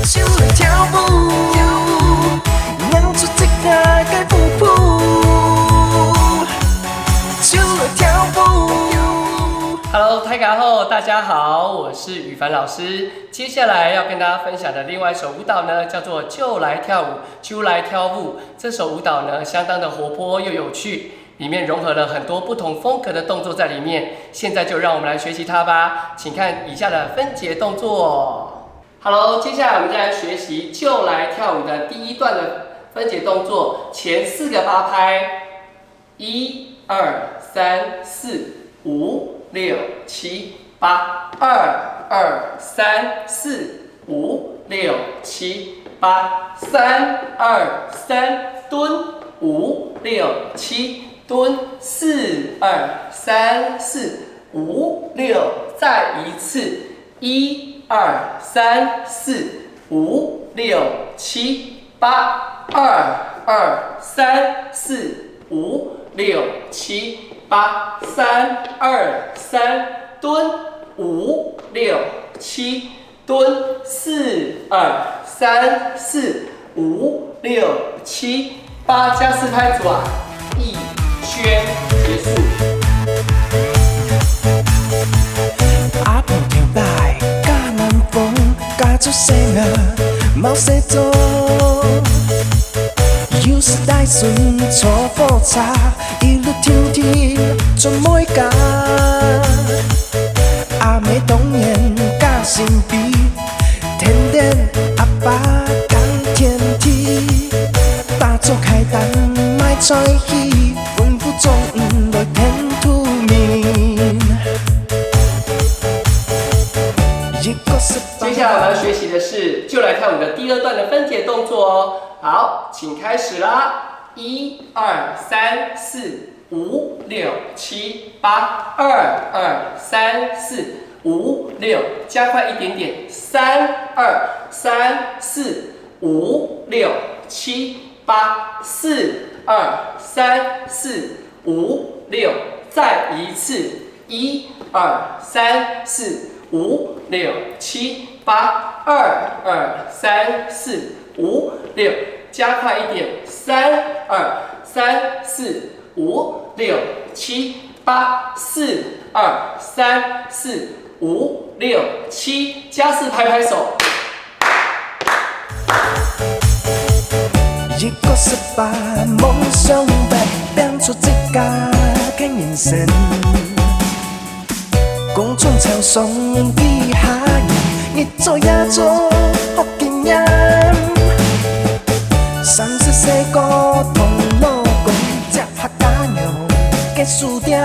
手来跳舞，让出这个该舞步，手来跳舞。Hello， 大家好，大家好，我是宇凡老师。接下来要跟大家分享的另外一首舞蹈呢，叫做《就来跳舞》，就来跳舞。这首舞蹈呢，相当的活泼又有趣。里面融合了很多不同风格的动作在里面，现在就让我们来学习它吧。请看以下的分解动作。Hello， 接下来我们再来学习就来跳舞的第一段的分解动作，前4个8拍，1、2、3、4、5、6、7、8，2、2、3、4、5、6、7、8，3、2、3，蹲，5、6、7。蹲4、2、3、4、5、6，再一次1、2、3、4、5、6、7、8，2、2、3、4、5、6、7、8，3、2、3，蹲5、6、7，蹲4、2、3、4、5、6、7、8，加4拍子啊，1圈结束。阿婆跳摆，甲南风，甲出声啊，毛细做。有时带顺错复杂，一路天天做每家。阿妹当然甲身边，天天阿爸讲天梯，打做开单卖菜去。总来天土面。接下来我们要学习的是就来跳舞的第2段的分解动作哦。好，请开始啦！1、2、3、4、5、6、7、8，2、2、3、4、5、6，加快一点点，3、2、3、4、5、6、7、8，4、2、3、4、5、6，再一次，1、2、3、4、5、6、7、8，2、2、3、4、5、6，加快一点，3、2、3、4、5、6、7、8，4、2、3、4、5、6、7，加4拍拍手。一个18，梦想被变出这家的人生。公众唱颂比下人，你做也做福建人。30岁个同老公，接客家娘嘅书店。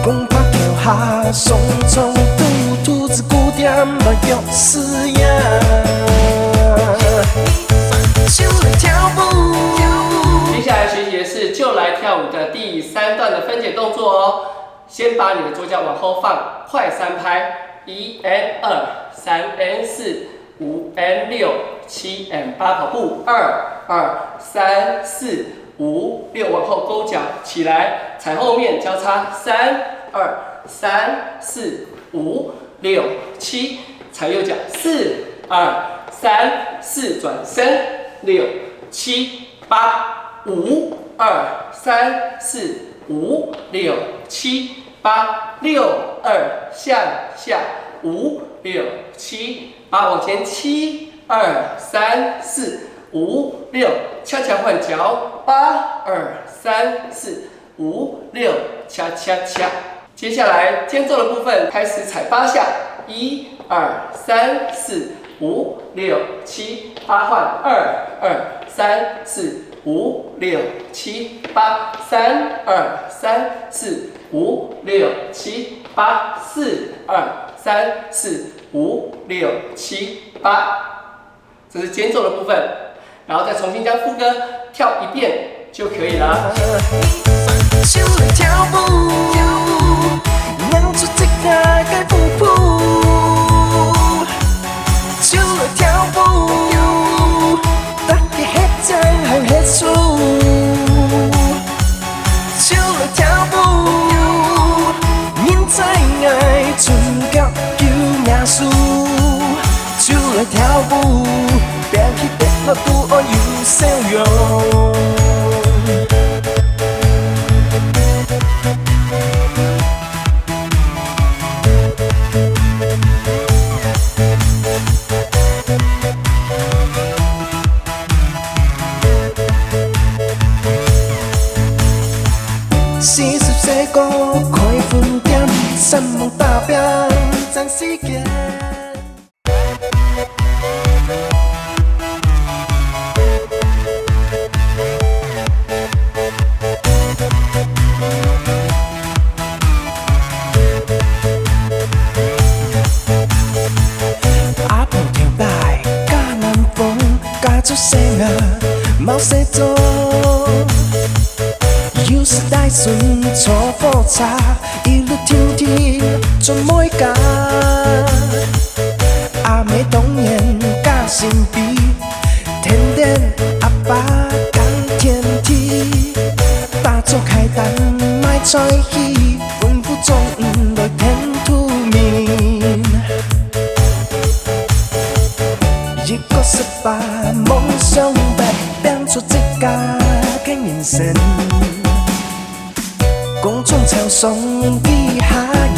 公拍桥下送葱兔子古店来约试验。接下来学习的是就来跳舞的第3段的分解动作哦。先把你的左脚往后放，快3拍，1 and 2、3 and 4、5 and 6、7 and 8，跑步，2、2、3、4、5、6，往后勾脚起来，踩后面交叉，3、2、3、4、5、6、7，踩右脚，4、2、3、4，转身，6、7、8、5、2、3、4、5、6、7、8、6、2，下，5、6、7、8，往前7、2、3、4、5、6，恰恰换脚，8、2、3、4、5、6，恰恰恰。接下来间奏的部分开始踩8下，1、2、3、4、5、6、7、8，换2、2、3、4、5、6、7、8，3、2、3、4、5、6、7、8，4、2、3、4、5、6、7、8，这是间奏的部分，然后再重新将副歌跳1遍就可以了。手来跳舞，让出这个该舞步。手来跳舞，大家黑将和黑数。手来跳舞，人在爱，春角叫名数。手我拄好有笑容。40歲個開飯店，新夢打拼爭時間。阿婆條帶加南風，加出聲啊，冇寫咗。有時帶順錯複雜，一路聽聽做每家。阿妹童年加新幣，甜點阿爸趕天梯，打做開單賣菜戲，豐富中來天土面。一個18夢想白變出這家嘅人生。公眾唱送俾下人，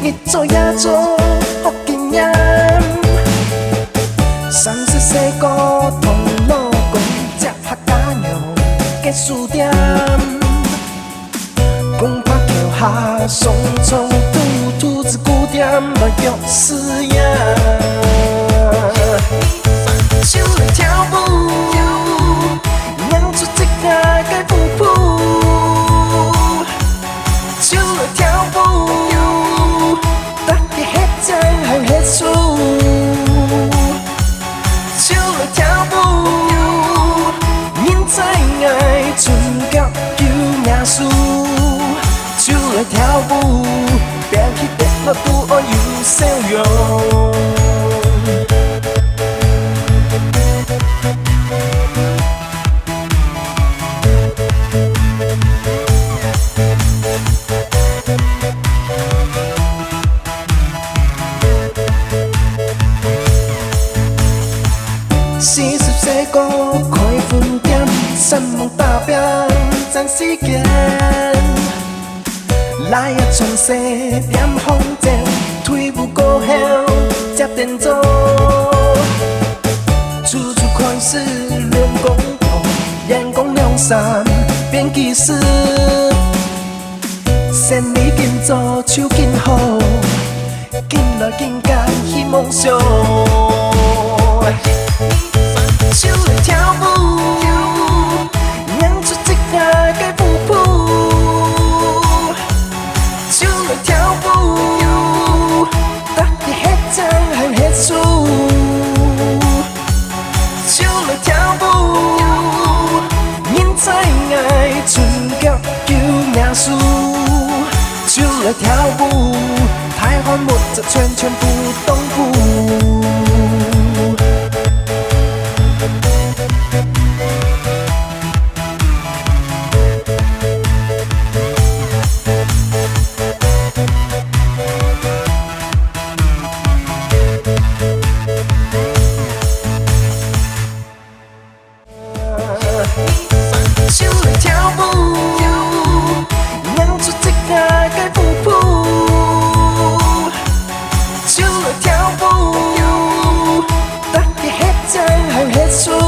越做也做學經驗。34個同老公接客家娘嘅書店，公拍橋下送從兔子古店來約試驗。就來跳舞，釀出這家嘅舞譜。就來跳舞，大家hết trang hàng hết xu。就來跳舞，人在愛春角叫名數。就來跳舞，別去別我拄好有笑容。40歲個開飯店，新夢打拼爭時間。來日從4點風正，退伍過後接電做。處處開始練功夫，眼光亮閃變技師。生意緊做手緊好，緊來緊幹去夢想。就來跳舞，釀出這家嘅舞譜。就來跳舞，大家hết trang hàng hết xu。就來跳舞，人在愛春角叫名數。就來跳舞，台灣沒這圈圈不懂舞。就來跳舞，釀出這家嘅舞譜。就來跳舞，大家hết trang hàng hết xu。